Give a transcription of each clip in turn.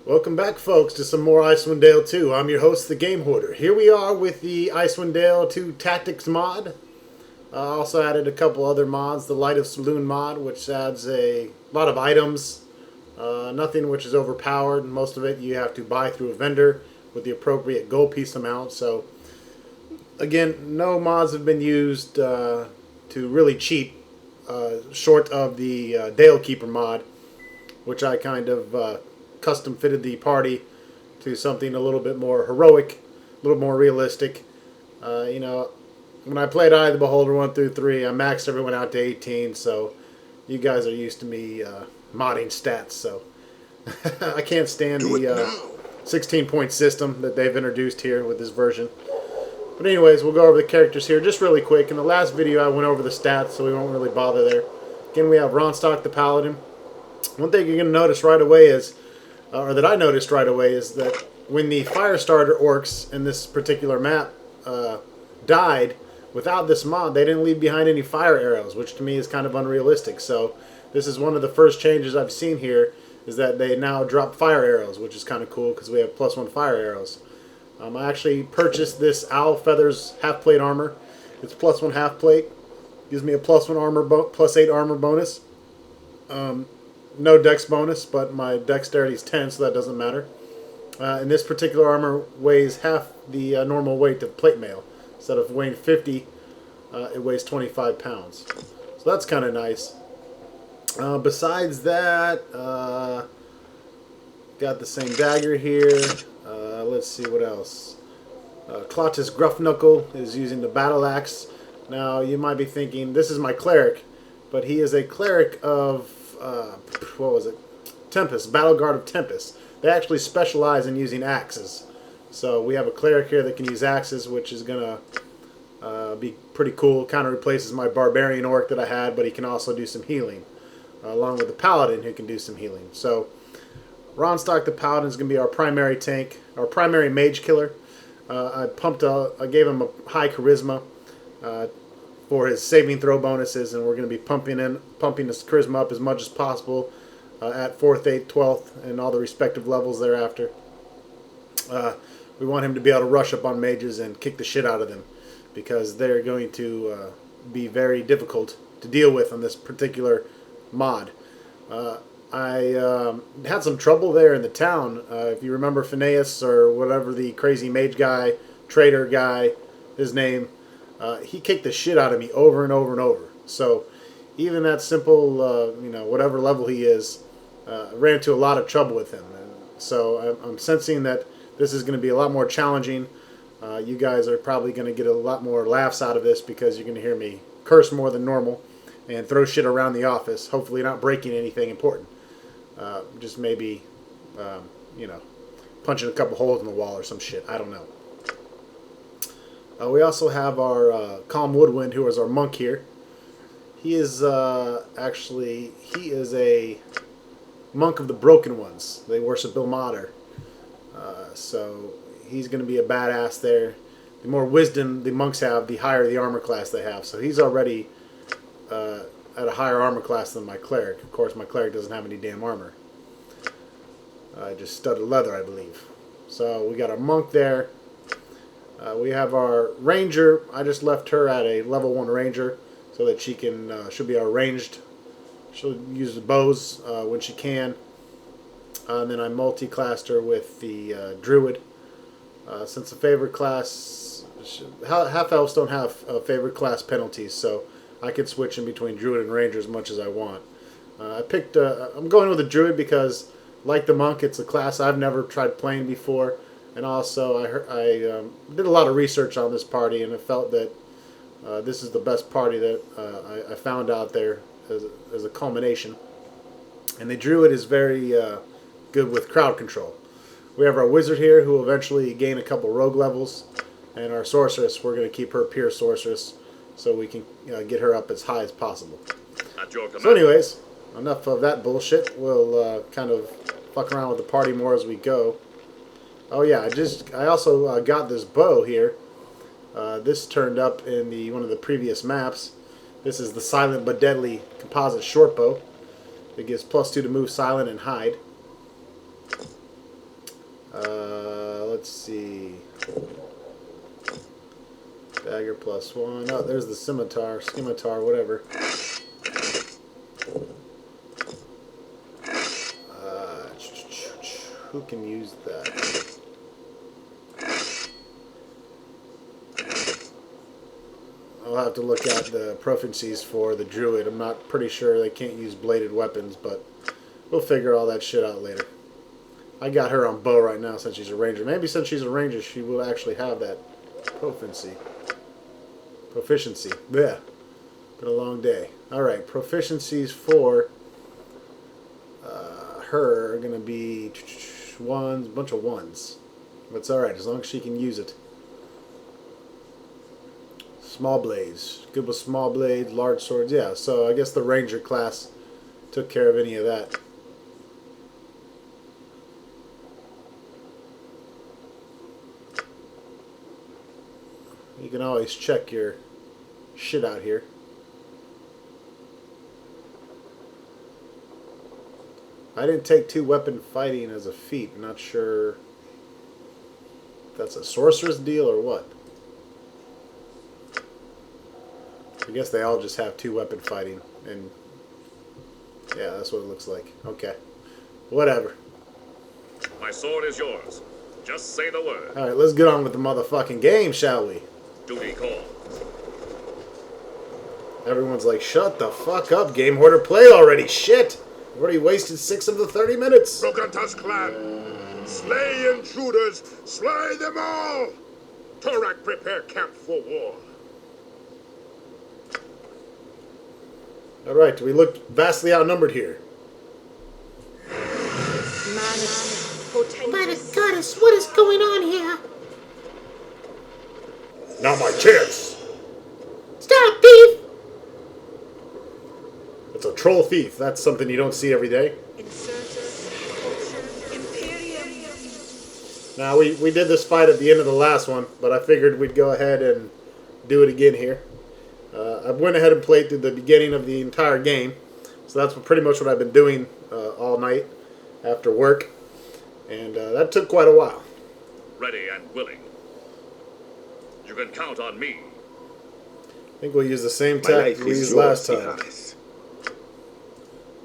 Welcome back, folks, to some more Icewind Dale 2. I'm your host, the Game Hoarder. Here we are with the Icewind Dale 2 Tactics mod. I also added a couple other mods. The Light of Saloon mod, which adds a lot of items. Nothing which is overpowered. Most of it you have to buy through a vendor with the appropriate gold piece amount. So, again, no mods have been used to really cheat, short of the Dale Keeper mod, which I kind of custom fitted the party to something a little bit more heroic, a little more realistic. When I played Eye of the Beholder 1 through 3, I maxed everyone out to 18, so you guys are used to me modding stats, so I can't stand the 16-point system that they've introduced here with this version. But anyways, we'll go over the characters here just really quick. In the last video, I went over the stats, so we won't really bother there. Again, we have Ronstock the Paladin. One thing you're going to notice right away is, or that I noticed right away, is that when the Firestarter orcs in this particular map died, without this mod, they didn't leave behind any fire arrows, which to me is kind of unrealistic. So this is one of the first changes I've seen here, is that they now drop fire arrows, which is kind of cool because we have +1 fire arrows. I actually purchased this Owl Feathers half-plate armor. It's +1 half-plate. Gives me a +1 armor, +8 armor bonus. No dex bonus, but my dexterity is 10, so that doesn't matter. And this particular armor weighs half the normal weight of plate mail. Instead of weighing 50, it weighs 25 pounds. So that's kind of nice. Besides that, got the same dagger here. Let's see what else. Clotus Gruffknuckle is using the battle axe. Now, you might be thinking, this is my cleric, but he is a cleric of what was it? Tempest, Battle Guard of Tempest. They actually specialize in using axes. So we have a cleric here that can use axes, which is going to be pretty cool. Kind of replaces my barbarian orc that I had, but he can also do some healing, along with the paladin who can do some healing. So Ronstock the Paladin is going to be our primary tank, our primary mage killer. I gave him a high charisma for his saving throw bonuses, and we're going to be pumping his charisma up as much as possible at 4th, 8th, 12th, and all the respective levels thereafter. We want him to be able to rush up on mages and kick the shit out of them, because they're going to be very difficult to deal with on this particular mod. I had some trouble there in the town. If you remember Phineas, or whatever the crazy mage guy, trader guy, his name, he kicked the shit out of me over and over and over. So even that simple, whatever level he is, ran into a lot of trouble with him. And so I'm sensing that this is going to be a lot more challenging. You guys are probably going to get a lot more laughs out of this, because you're going to hear me curse more than normal and throw shit around the office. Hopefully not breaking anything important. Just maybe, punching a couple holes in the wall or some shit. I don't know. We also have our Calm Woodwind, who is our monk here. He is he is a monk of the Broken Ones. They worship Ilmater. So he's going to be a badass there. The more wisdom the monks have, the higher the armor class they have. So he's already at a higher armor class than my cleric. Of course, my cleric doesn't have any damn armor. Just studded leather, I believe. So we got our monk there. We have our ranger. I just left her at a level 1 ranger so that she can she'll be our ranged. She'll use the bows when she can. And then I multi-classed her with the druid. Since the favorite class, half elves don't have favorite class penalties, so I can switch in between druid and ranger as much as I want. I'm going with the druid because, like the monk, it's a class I've never tried playing before. And also, I did a lot of research on this party, and I felt that this is the best party that I found out there as a culmination. And the druid is very good with crowd control. We have our wizard here, who will eventually gain a couple rogue levels, and our sorceress, we're going to keep her pure sorceress, so we can get her up as high as possible. So anyways, enough of that bullshit. We'll kind of fuck around with the party more as we go. Oh yeah, I also got this bow here. This turned up in one of the previous maps. This is the Silent but Deadly composite short bow. It gives +2 to move, silent, and hide. Dagger +1. Oh, there's the scimitar, whatever. Who can use that? I'll have to look at the proficiencies for the druid. I'm not pretty sure they can't use bladed weapons, but we'll figure all that shit out later. I got her on bow right now since she's a ranger. Maybe since she's a ranger, she will actually have that proficiency. Yeah. Been a long day. Alright, proficiencies for her are going to be ones, a bunch of ones. But it's alright, as long as she can use it. Small blades. Good with small blades, large swords. Yeah, so I guess the ranger class took care of any of that. You can always check your shit out here. I didn't take 2-weapon fighting as a feat. I'm not sure if that's a sorceress deal or what. I guess they all just have 2-weapon fighting, and yeah, that's what it looks like. Okay. Whatever. My sword is yours. Just say the word. Alright, let's get on with the motherfucking game, shall we? Duty calls. Everyone's like, shut the fuck up, Game Hoarder. Play already. Shit. I've already wasted 6 of the 30 minutes. Brokantas clan, slay intruders, slay them all! Torak, prepare camp for war. Alright, do we look vastly outnumbered here? By the goddess, what is going on here? Now my chance! Stop, thief! It's a troll thief. That's something you don't see every day. Now, we did this fight at the end of the last one, but I figured we'd go ahead and do it again here. I went ahead and played through the beginning of the entire game. So that's pretty much what I've been doing all night after work. And that took quite a while. Ready and willing. You can count on me. I think we'll use the same tactic we used last time.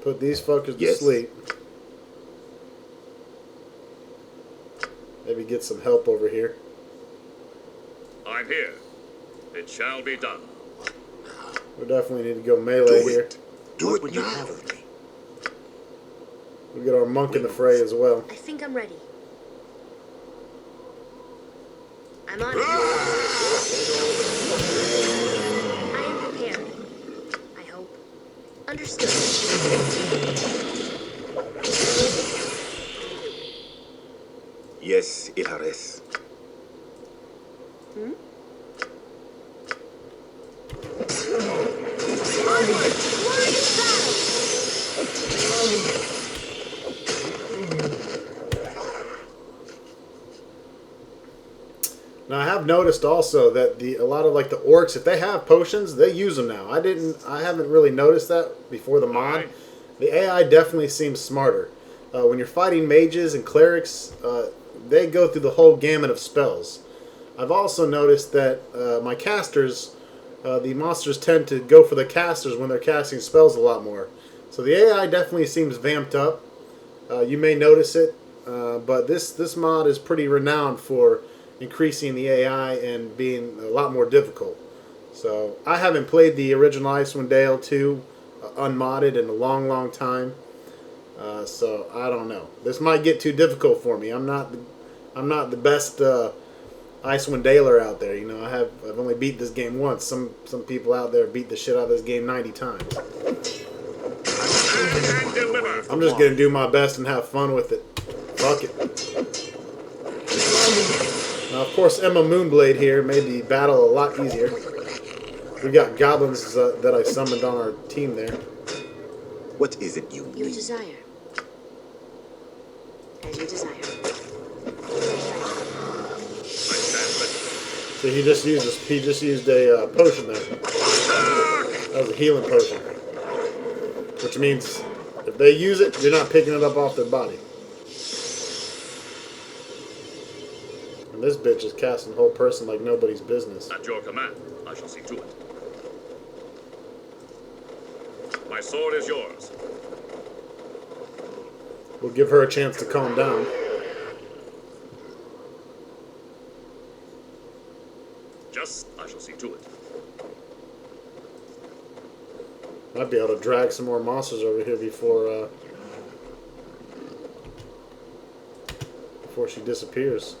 Put these fuckers to sleep. Maybe get some help over here. I'm here. It shall be done. We definitely need to go melee here. Do it now. We'll get our monk in the fray as well. I think I'm ready. I'm on it. I am prepared. I hope. Understood. Yes, Ilares. Hmm? Now I have noticed also that a lot of like the orcs, if they have potions, they use them now. I haven't really noticed that before the mod. The AI definitely seems smarter. When you're fighting mages and clerics, they go through the whole gamut of spells. I've also noticed that my casters, the monsters tend to go for the casters when they're casting spells a lot more. So the AI definitely seems vamped up. You may notice it, but this mod is pretty renowned for increasing the AI and being a lot more difficult. So I haven't played the original Icewind Dale 2 unmodded in a long time. So I don't know. This might get too difficult for me. I'm not the best Icewind Daler out there. You know, I've only beat this game once. Some people out there beat the shit out of this game 90 times. I'm just gonna do my best and have fun with it. Fuck it. Now, of course, Emma Moonblade here made the battle a lot easier. We got goblins that I summoned on our team there. What is it you Your need? desire. As you desire. So he just used a potion there. That was a healing potion. Which means if they use it, you're not picking it up off their body. And this bitch is casting the whole person like nobody's business. At your command, I shall see to it. My sword is yours. We'll give her a chance to calm down. Just, I shall see to it. Might be able to drag some more monsters over here before she disappears.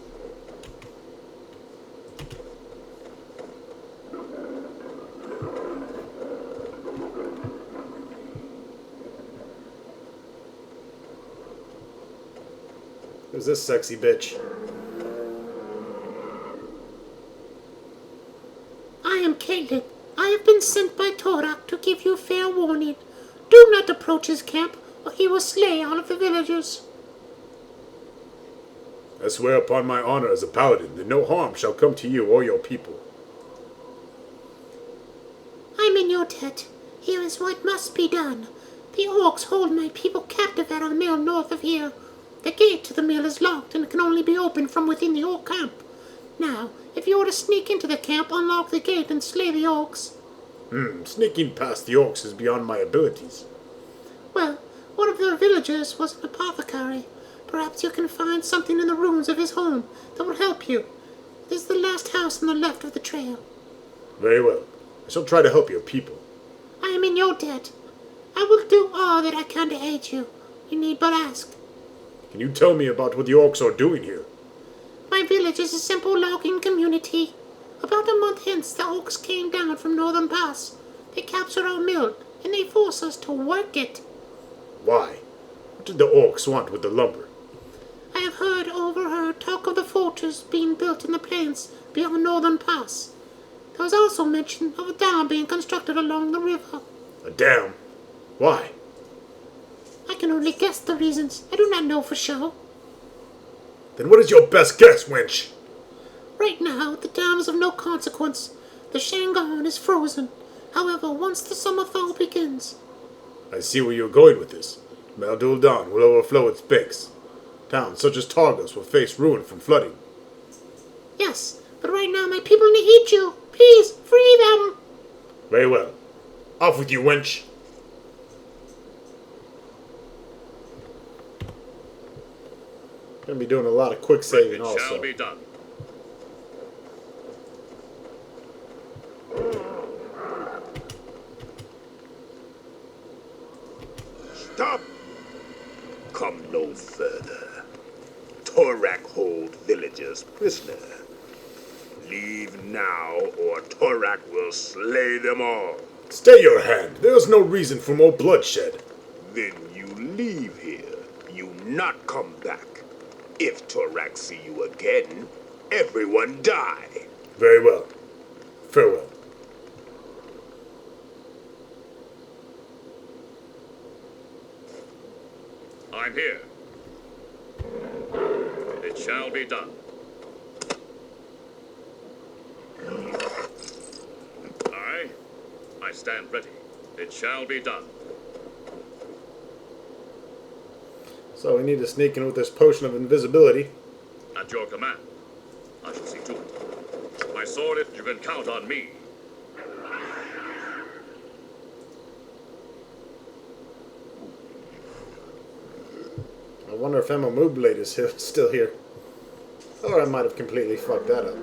Who's this sexy bitch? I am Caitlin. I have been sent by Torak to give you fair warning. Do not approach his camp, or he will slay all of the villagers. I swear upon my honor as a paladin that no harm shall come to you or your people. I'm in your debt. Here is what must be done. The orcs hold my people captive at our mill north of here. The gate to the mill is locked and can only be opened from within the orc camp. Now, if you were to sneak into the camp, unlock the gate and slay the orcs. Sneaking past the orcs is beyond my abilities. Well, one of their villagers was an apothecary. Perhaps you can find something in the ruins of his home that will help you. This is the last house on the left of the trail. Very well. I shall try to help your people. I am in your debt. I will do all that I can to aid you. You need but ask. Can you tell me about what the orcs are doing here? My village is a simple logging community. About a month hence, the orcs came down from Northern Pass. They captured our mill, and they forced us to work it. Why? What did the orcs want with the lumber? I have overheard talk of the fortress being built in the plains beyond Northern Pass. There was also mention of a dam being constructed along the river. A dam? Why? I can only guess the reasons. I do not know for sure. Then what is your best guess, wench? Right now, the dam is of no consequence. The Shangon is frozen. However, once the summer thaw begins... I see where you're going with this. Malduldan will overflow its banks. Towns such as Targos will face ruin from flooding. Yes, but right now my people need you. Please, free them. Very well. Off with you, wench. Gonna be doing a lot of quick saving It also. shall be done. Stop! Come no further. Torak hold villagers prisoner. Leave now, or Torak will slay them all. Stay your hand. There is no reason for more bloodshed. Then you leave here. You not come back. If Torak see you again, everyone die. Very well. Farewell. I'm here. It shall be done. I stand ready. It shall be done. So we need to sneak in with this potion of invisibility. At your command, I shall see to it. My sword, if you can count on me. I wonder if Emma Moonblade is still here. Or I might have completely fucked that up.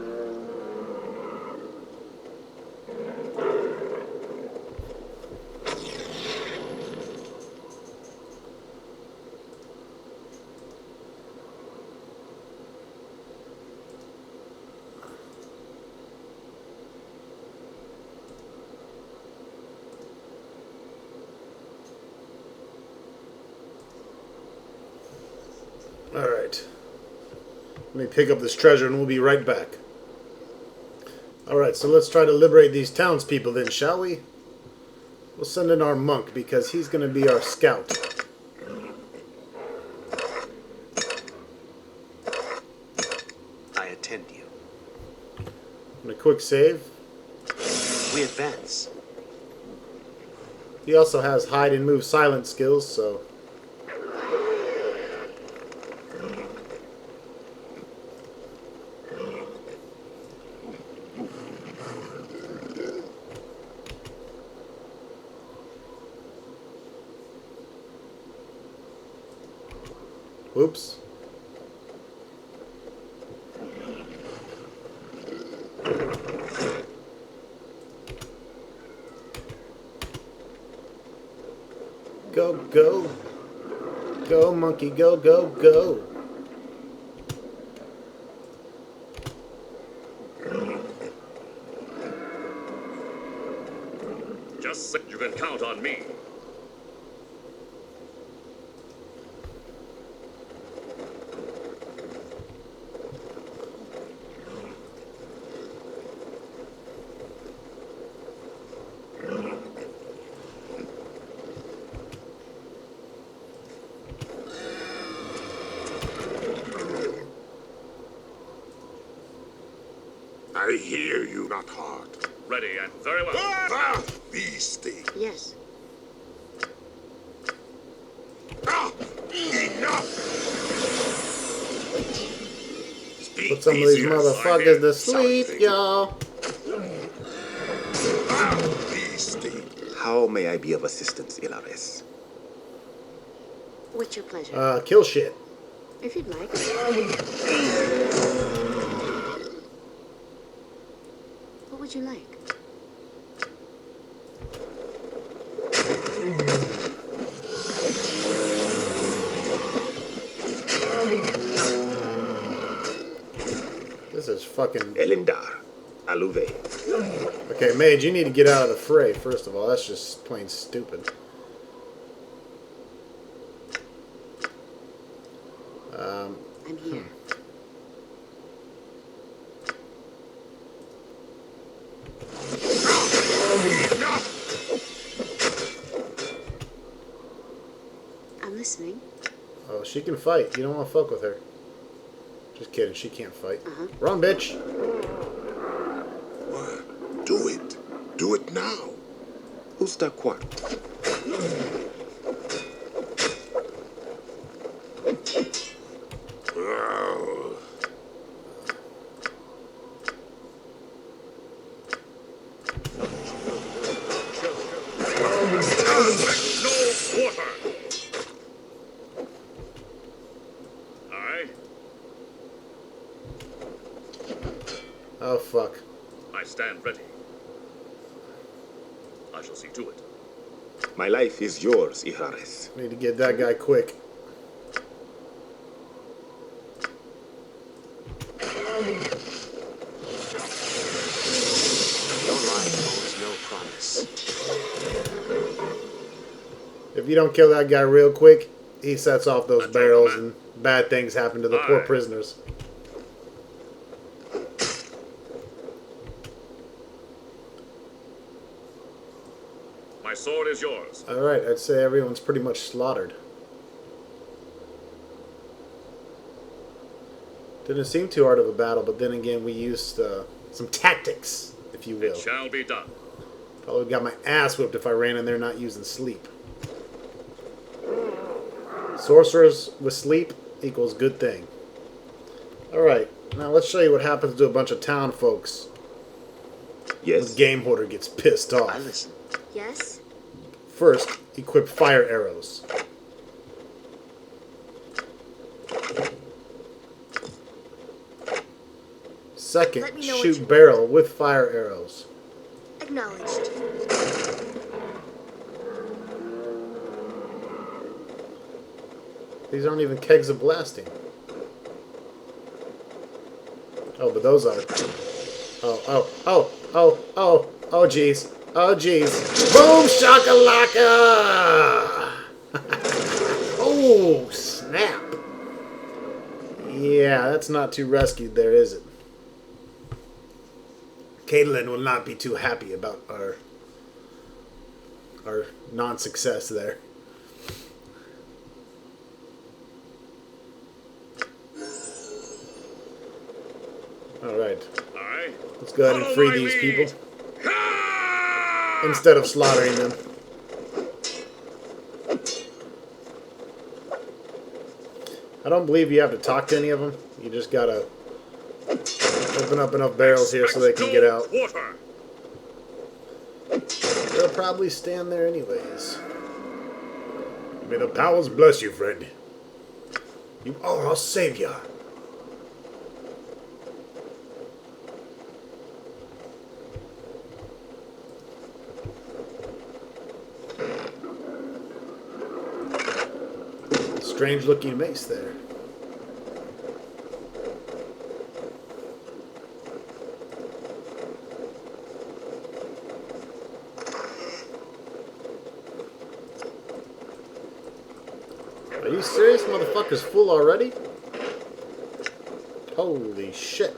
Alright. Let me pick up this treasure and we'll be right back. Alright, so let's try to liberate these townspeople then, shall we? We'll send in our monk because he's going to be our scout. I attend you. And a quick save. We advance. He also has hide and move silent skills, so... Oops. Go, go. Go, monkey, go, go, go. Just say you can count on me. I hear you, not hard. Ready and very well. Ah, beastie. Yes. Ah, enough. Speak Put some of these easier, motherfuckers to sleep, something. y'all. Ah, beastie. How may I be of assistance, Ilares? What's your pleasure? Kill shit. If you'd like. What would you like? This is fucking... Elindar, Aluve. Okay, Mage, you need to get out of the fray, first of all. That's just plain stupid. I'm here. I'm listening. Oh, she can fight. You don't want to fuck with her. Just kidding, she can't fight. Uh-huh. Wrong, bitch. What? Do it. Do it now. Usta Quart. Oh. No water. Aye. Oh, fuck. I stand ready. I shall see to it. My life is yours, Ilares. Need to get that guy quick. No lie owes no promise. If you don't kill that guy real quick, he sets off those That's barrels all, and bad things happen to the poor Aye. prisoners. My sword is yours. Alright, I'd say everyone's pretty much slaughtered. Didn't seem too hard of a battle, but then again, we used some tactics, if you will. It shall be done. Probably got my ass whipped if I ran in there not using sleep. Sorcerers with sleep equals good thing. Alright, now let's show you what happens to a bunch of town folks when Yes. Game Hoarder gets pissed I off. listen. Yes? First, equip fire arrows. Second, Let me know what shoot you barrel with fire arrows. Acknowledged. These aren't even kegs of blasting. Oh, but those are. Oh, jeez. Oh, jeez. Boom shakalaka! Oh, snap. Yeah, that's not too rescued there, is it? Caitlin will not be too happy about our non-success there. Alright, Aye. let's go ahead and Follow free my these lead. people Ah! instead of slaughtering them. I don't believe you have to talk to any of them. You just gotta open up enough barrels here so they can get out. Water. They'll probably stand there anyways. May the powers bless you, friend. You are our savior. Strange looking mace there. Are you serious? Motherfucker's full already? Holy shit.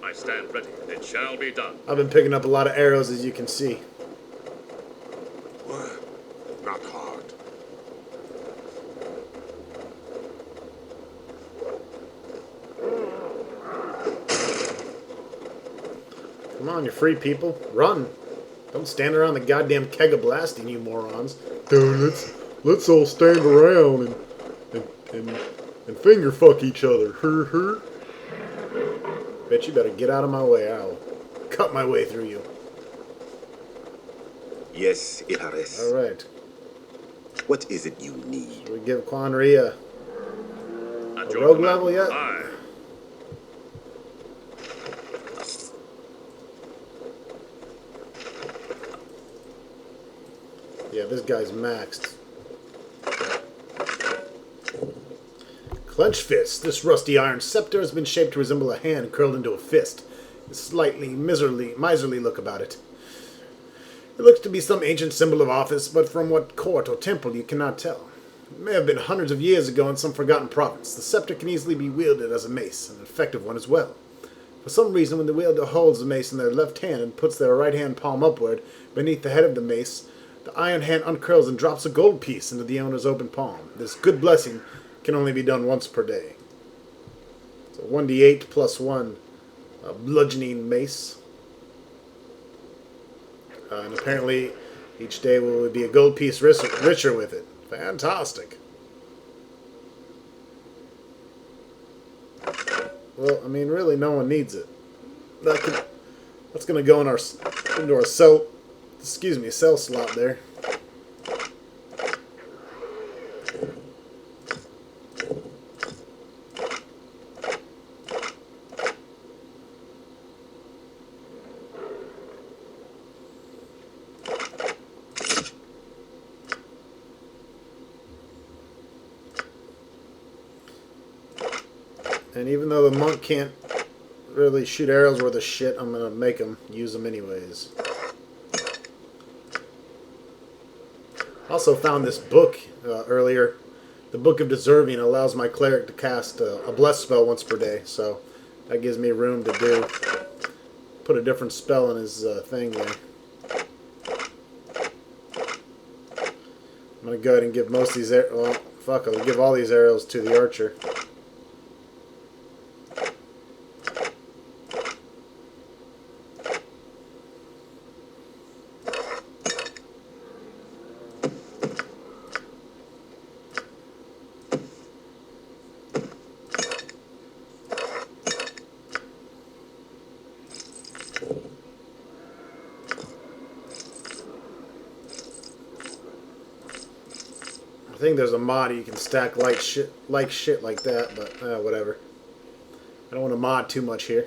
I stand ready. It shall be done. I've been picking up a lot of arrows, as you can see. Not hard. Come on, you free people. Run. Don't stand around the goddamn keg of blasting, you morons. Dude, let's all stand around and finger fuck each other. Bet you better get out of my way. I'll cut my way through you. Yes, Ihares. Alright. What is it you need? Should we give Quanri a At your rogue command. level yet? Aye. Yeah, this guy's maxed. Clenched fist. This rusty iron scepter has been shaped to resemble a hand curled into a fist. A slightly miserly look about it. It looks to be some ancient symbol of office, but from what court or temple you cannot tell. It may have been hundreds of years ago in some forgotten province. The scepter can easily be wielded as a mace, an effective one as well. For some reason, when the wielder holds the mace in their left hand and puts their right hand palm upward beneath the head of the mace, the iron hand uncurls and drops a gold piece into the owner's open palm. This good blessing can only be done once per day. So 1d8 plus 1 bludgeoning mace. And apparently each day will be a gold piece richer with it. Fantastic. Well, I mean, really, no one needs it. That's going to go into our cell slot there. And even though the monk can't really shoot arrows worth of shit, I'm going to make him use them anyways. Also found this book earlier. The Book of Deserving allows my cleric to cast a bless spell once per day, so that gives me room to put a different spell in his thing there. I'm going to go ahead and give most of these well, fuck, I'll give all these arrows to the archer. I think there's a mod you can stack like shit like that, but whatever. I don't want to mod too much here.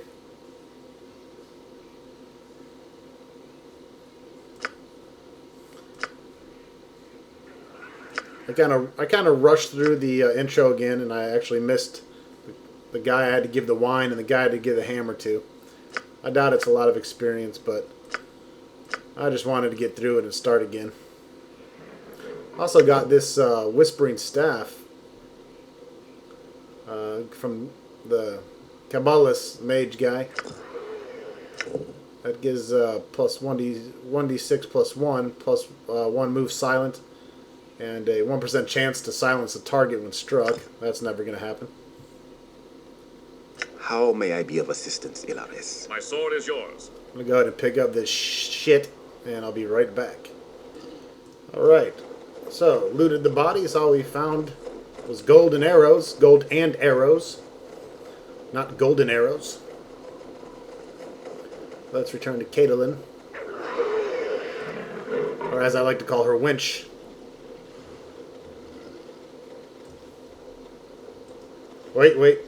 I kind of rushed through the intro again, and I actually missed the guy I had to give the wine and the guy I had to give the hammer to. I doubt it's a lot of experience, but I just wanted to get through it and start again. Also got this Whispering Staff from the Kabbalist mage guy. That gives plus 1d6 plus 1, plus 1 move silent, and a 1% chance to silence a target when struck. That's never going to happen. How may I be of assistance, Ilares? My sword is yours. I'm going to go ahead and pick up this shit, and I'll be right back. Alright. So, looted the bodies. All we found was gold and arrows. Gold and arrows. Not golden arrows. Let's return to Caitlin. Or as I like to call her, Winch. Wait.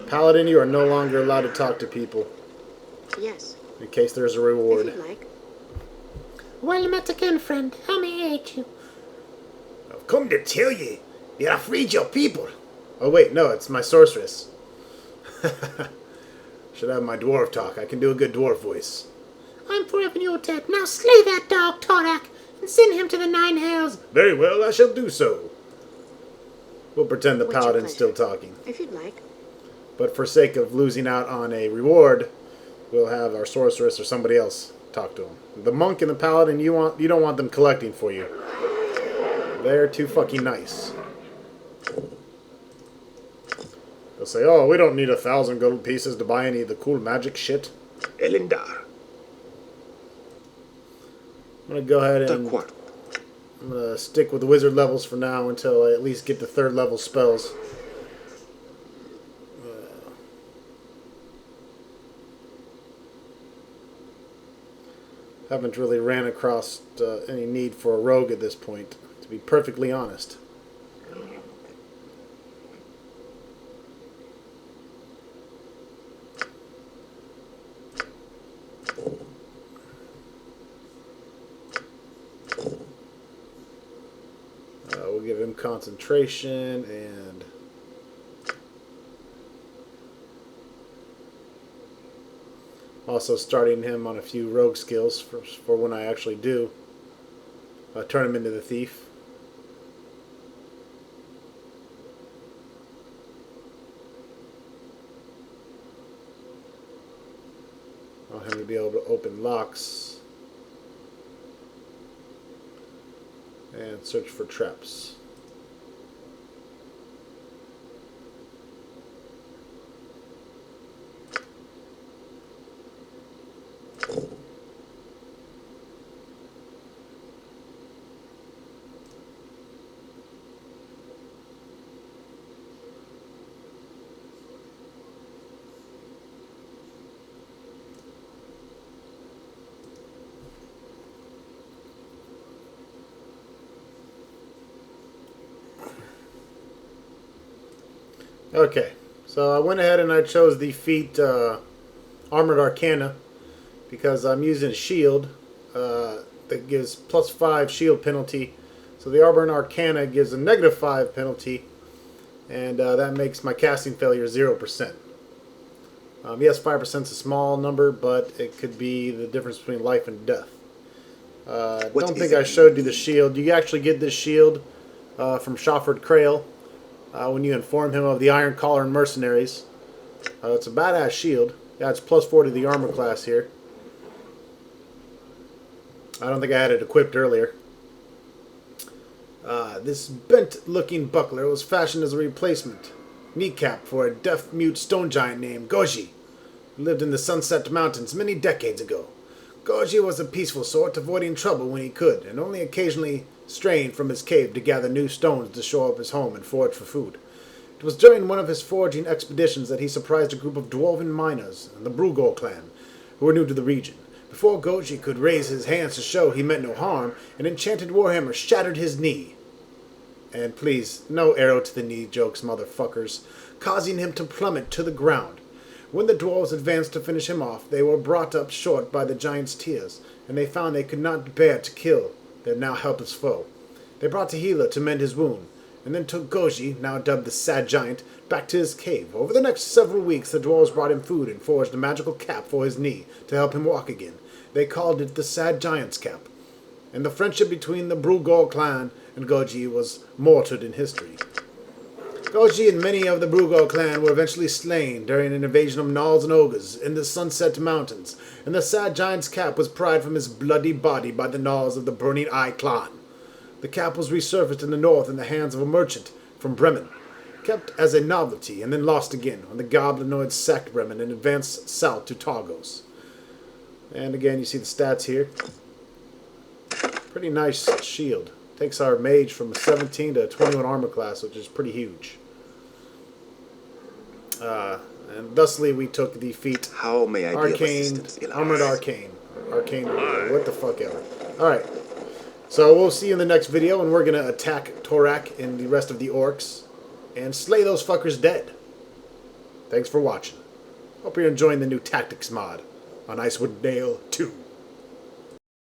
Paladin, you are no longer allowed to talk to people Yes, in case there's a if reward. you'd like. Well met again, friend. How may I aid you? I've come to tell you that I freed your people. Oh wait, no, it's my sorceress. Should have my dwarf talk. I can do a good dwarf voice. I'm forever your dead. Now slay that dog, Torak, and send him to the Nine Hells. Very well, I shall do so. We'll pretend the What's your paladin's still pleasure? talking. If you'd like. But for sake of losing out on a reward, we'll have our sorceress or somebody else talk to him. The monk and the paladin, you don't want them collecting for you. They're too fucking nice. They'll say, oh, we don't need 1,000 gold pieces to buy any of the cool magic shit. Elendar. I'm going to go ahead and D'accordo. I'm going to stick with the wizard levels for now until I at least get the 3rd level spells. Haven't really ran across any need for a rogue at this point, to be perfectly honest. We'll give him concentration and also starting him on a few rogue skills for when I actually do turn him into the thief. I want him to be able to open locks and search for traps. Okay, so I went ahead and I chose the feat Armored Arcana because I'm using a shield that gives +5 shield penalty. So the Armored Arcana gives a -5 penalty, and that makes my casting failure 0%. Yes, 5% is a small number, but it could be the difference between life and death. What Don't is think it I you showed you the need? shield. You actually get this shield from Shofford Crail when you inform him of the Iron Collar and Mercenaries. It's a badass shield. Yeah, it's +4 to the armor class here. I don't think I had it equipped earlier. This bent-looking buckler was fashioned as a replacement kneecap for a deaf-mute stone giant named Goji, who lived in the Sunset Mountains many decades ago. Goji was a peaceful sort, avoiding trouble when he could, and only occasionally straying from his cave to gather new stones to shore up his home and forage for food. It was during one of his foraging expeditions that he surprised a group of dwarven miners and the Brugol clan, who were new to the region. Before Goji could raise his hands to show he meant no harm, an enchanted warhammer shattered his knee. And please, no arrow to the knee jokes, motherfuckers, causing him to plummet to the ground. When the dwarves advanced to finish him off, they were brought up short by the giant's tears, and they found they could not bear to kill their now helpless foe. They brought a healer to mend his wound, and then took Goji, now dubbed the Sad Giant, back to his cave. Over the next several weeks, the dwarves brought him food and forged a magical cap for his knee to help him walk again. They called it the Sad Giant's Cap. And the friendship between the Brugol clan and Goji was mortared in history. Goji and many of the Brugol clan were eventually slain during an invasion of gnolls and ogres in the Sunset Mountains, and the Sad Giant's cap was pried from his bloody body by the gnolls of the Burning Eye clan. The cap was resurfaced in the north in the hands of a merchant from Bremen, kept as a novelty and then lost again when the goblinoids sacked Bremen and advanced south to Targos. And again, you see the stats here. Pretty nice shield. Takes our mage from a 17 to a 21 armor class, which is pretty huge. And thusly we took the feat How may I be of Arcane, assistance, Ilaris? Armored Arcane. Arcane, what the fuck ever. Alright. So we'll see you in the next video, and we're going to attack Torak and the rest of the orcs and slay those fuckers dead. Thanks for watching. Hope you're enjoying the new Tactics mod on Icewind Dale 2.